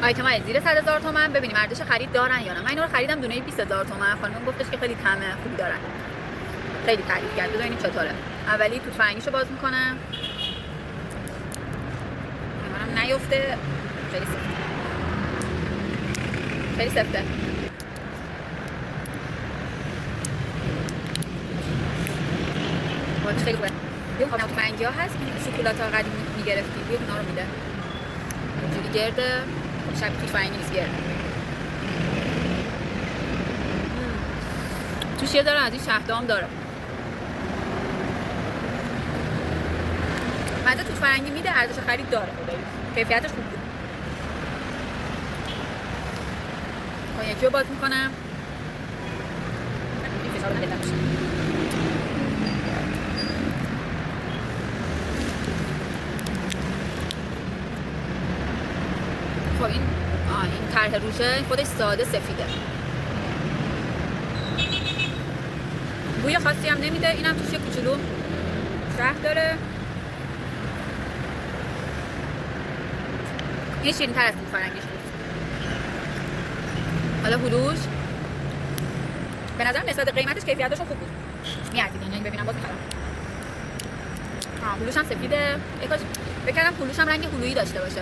آیتم های زیر 100,000 تومان ببینیم ارزش خرید دارن یا نه. من اینا رو خریدم دونه 20,000 تومان. خانم گفتش که خیلی طعم خوبی دارن. خیلی تعریف کرد. ببینیم چطوره. اولی توت فرنگیشو باز میکنم. منم نیفته. خیلی سفته. خیلی سفته. وای خیلی خوبه. یه توت فرنگی ها هست که شکلات ها قدیمی میگرفتیم. بیا اونا رو میده. اینجوری گرده. شبیه توت فرنگی نیست، گرده. توش یه داره از این شهدام داره. مزه توت فرنگی میده، ارزش خرید داره. کیفیتش خوب بود. یکی رو باز میکنم. این فشار رو ندیدم بشه. خب این طرح روشه خودش ساده سفیده. بوی خاصی هم نمیده. اینم توش یه کوچولو شهد داره. این شیرین تر از توت فرنگیش بود. حالا هلوش به نظرم نسبت قیمتش کیفیتش خوب بود. میارزید یعنی ببینم باز میخرم. هلوش هم سفیده. یکاش فکر کردم هلوش هم رنگ هلویی داشته باشه.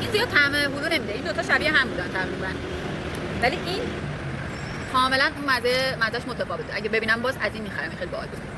این زیاد طعم هلو نمیده. این دوتا شبیه هم بودن تقریبا. ولی این کاملا اون مزهش متفاوته. اگه ببینم باز از این میخرم. خیلی باحال بود.